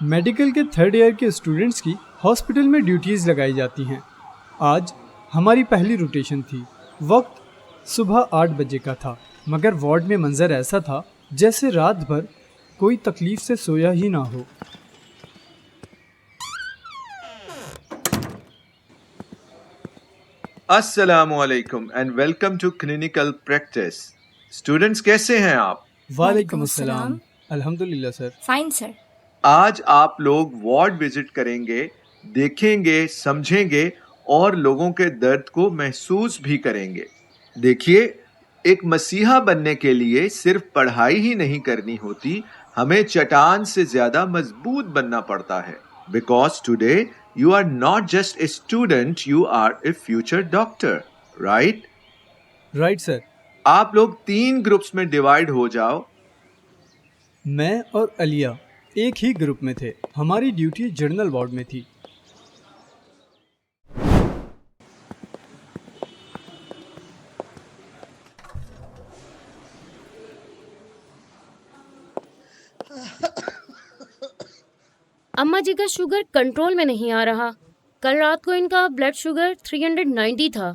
Medical کے 3rd year کے students کی ہاسپٹل میں ڈیوٹیز لگائی جاتی ہیں۔ آج ہماری پہلی روٹیشن تھی۔ وقت صبح 8 بجے کا تھا، مگر وارڈ میں منظر ایسا تھا جیسے رات بھر کوئی تکلیف سے سویا ہی نہ ہو۔ السلام علیکم and welcome to clinical practice. Students کیسے ہیں آپ؟ وعلیکم السلام۔ الحمدللہ سر۔ فائن سر۔ آج آپ لوگ وارڈ وزٹ کریں گے، دیکھیں گے، سمجھیں گے اور لوگوں کے درد کو محسوس بھی کریں گے۔ دیکھیے، ایک مسیحا بننے کے لیے صرف پڑھائی ہی نہیں کرنی ہوتی، ہمیں چٹان سے زیادہ مضبوط بننا پڑتا ہے۔ Because today you are not just a student, you are a future doctor, right? Right sir. آپ لوگ 3 گروپس میں ڈیوائیڈ ہو جاؤ۔ میں اور علیہ ایک ہی گروپ میں تھے۔ ہماری ڈیوٹی جنرل وارڈ میں تھی۔ اماں جی کا شوگر کنٹرول میں نہیں آ رہا۔ کل رات کو ان کا بلڈ شوگر 390 تھا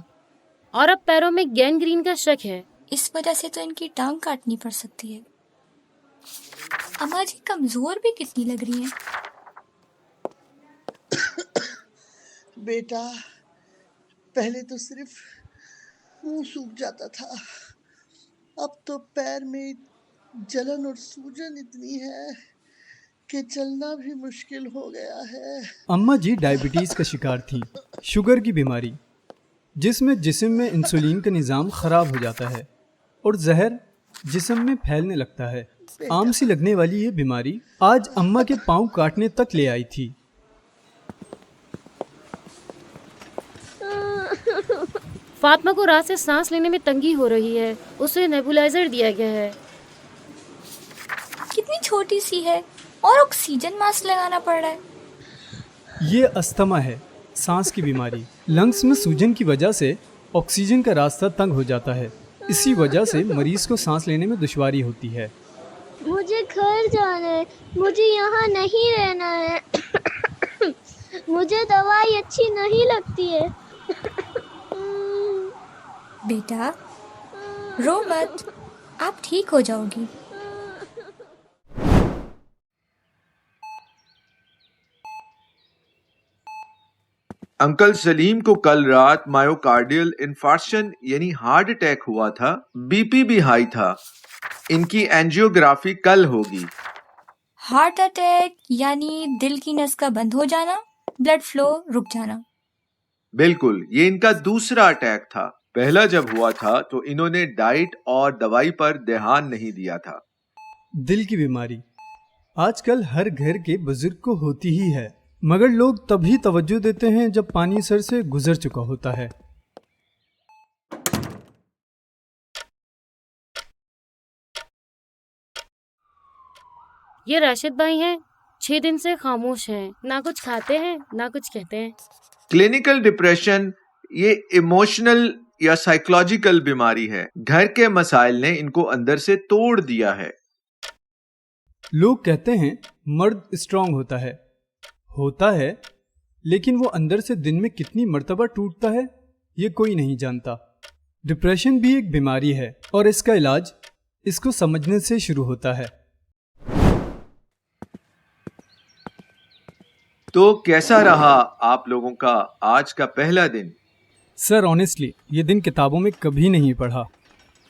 اور اب پیروں میں گینگرین کا شک ہے۔ اس وجہ سے تو ان کی ٹانگ کاٹنی پڑ سکتی ہے۔ اماں جی کمزور بھی کتنی لگ رہی ہیں۔ بیٹا، پہلے تو صرف منہ سوکھ جاتا تھا، اب تو پیر میں جلن اور سوجن اتنی ہے کہ چلنا بھی مشکل ہو گیا ہے۔ اماں جی ڈائبٹیز کا شکار تھیں، شوگر کی بیماری جس میں جسم میں انسولین کا نظام خراب ہو جاتا ہے اور زہر جسم میں پھیلنے لگتا ہے۔ عام سی لگنے والی یہ بیماری آج اماں کے پاؤں کاٹنے تک لے آئی تھی۔ فاطمہ کو رات سے سانس لینے میں تنگی ہو رہی ہے، اسے نیبولائزر دیا گیا ہے۔ کتنی چھوٹی سی ہے اور آکسیجن ماسک لگانا پڑ رہا ہے۔ یہ استھما ہے، سانس کی بیماری۔ لنگس میں سوجن کی وجہ سے آکسیجن کا راستہ تنگ ہو جاتا ہے، اسی وجہ سے مریض کو سانس لینے میں دشواری ہوتی ہے۔ مجھے گھر جانا ہے، مجھے یہاں نہیں رہنا ہے، مجھے دوائی اچھی نہیں لگتی ہے۔ بیٹا رو مت، آپ ٹھیک ہو جاؤ گی۔ انکل سلیم کو کل رات مایوکارڈیل انفارکشن یعنی ہارٹ اٹیک ہوا تھا، بی پی بھی ہائی تھا۔ ان کی اینجیوگرافی کل ہوگی۔ ہارٹ اٹیک یعنی دل کی نس کا بند ہو جانا، بلڈ فلو رک جانا۔ بالکل، یہ ان کا دوسرا اٹیک تھا۔ پہلا جب ہوا تھا تو انہوں نے ڈائٹ اور دوائی پر دھیان نہیں دیا تھا۔ دل کی بیماری آج کل ہر گھر کے بزرگ کو ہوتی ہی ہے، مگر لوگ تبھی توجہ دیتے ہیں جب پانی سر سے گزر چکا ہوتا ہے۔ یہ راشد بھائی ہیں، 6 دن سے خاموش ہیں، نہ کچھ کھاتے ہیں نہ کچھ کہتے ہیں۔ کلینکل ڈپریشن یہ ایموشنل یا سائیکولوجیکل بیماری ہے۔ گھر کے مسائل نے ان کو اندر سے توڑ دیا ہے۔ لوگ کہتے ہیں مرد اسٹرانگ ہوتا ہے، لیکن وہ اندر سے دن میں کتنی مرتبہ ٹوٹتا ہے یہ کوئی نہیں جانتا۔ ڈپریشن بھی ایک بیماری ہے اور اس کا علاج اس کو سمجھنے سے شروع ہوتا ہے۔ تو کیسا رہا آپ لوگوں کا آج کا پہلا دن؟ سر آنیسٹلی یہ دن کتابوں میں کبھی نہیں پڑھا۔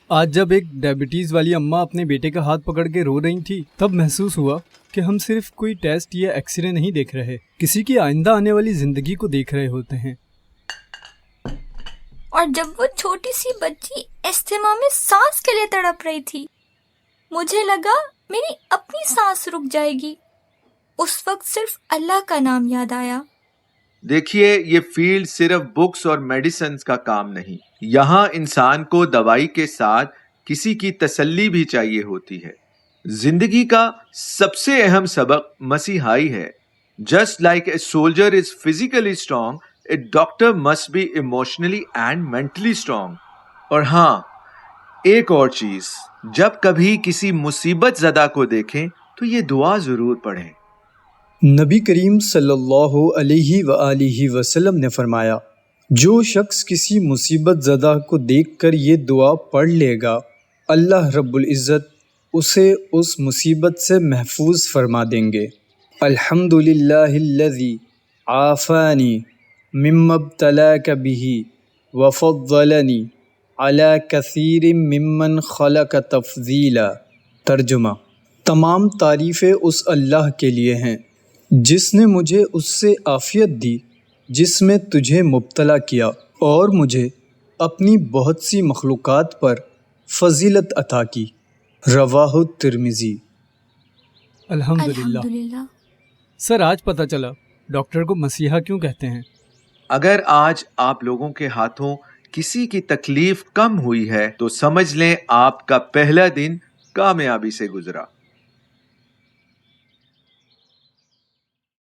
آج جب ایک ڈائبٹیز والی اماں اپنے بیٹے کا ہاتھ پکڑ کے رو رہی تھی، تب محسوس ہوا کہ ہم صرف کوئی ٹیسٹ یا ایکس رے نہیں دیکھ رہے، کسی کی آئندہ آنے والی زندگی کو دیکھ رہے ہوتے ہیں۔ اور جب وہ چھوٹی سی بچی استھما میں سانس کے لیے تڑپ رہی تھی، مجھے لگا میری اپنی سانس رک جائے گی۔ اس وقت صرف اللہ کا نام یاد آیا۔ دیکھیے، یہ فیلڈ صرف بکس اور میڈیسنز کا کام نہیں، یہاں انسان کو دوائی کے ساتھ کسی کی تسلی بھی چاہیے ہوتی ہے۔ زندگی کا سب سے اہم سبق مسیحائی ہے۔ Just like a soldier is physically strong, a doctor must be emotionally and mentally strong. اور ہاں، ایک اور چیز، جب کبھی کسی مصیبت زدہ کو دیکھیں تو یہ دعا ضرور پڑھیں۔ نبی کریم صلی اللہ علیہ وآلہ وسلم نے فرمایا، جو شخص کسی مصیبت زدہ کو دیکھ کر یہ دعا پڑھ لے گا، اللہ رب العزت اسے اس مصیبت سے محفوظ فرما دیں گے۔ الحمد للہ الذی عافانی مما ابتلاک بہ وفضلنی علی کثیر ممن خلق تفضیلا۔ ترجمہ: تمام تعریفیں اس اللہ کے لیے ہیں جس نے مجھے اس سے عافیت دی جس میں تجھے مبتلا کیا، اور مجھے اپنی بہت سی مخلوقات پر فضیلت عطا کی۔ رواہ الترمذی۔ الحمدللہ۔ الحمدللہ۔ سر آج پتہ چلا ڈاکٹر کو مسیحا کیوں کہتے ہیں۔ اگر آج آپ لوگوں کے ہاتھوں کسی کی تکلیف کم ہوئی ہے تو سمجھ لیں آپ کا پہلا دن کامیابی سے گزرا۔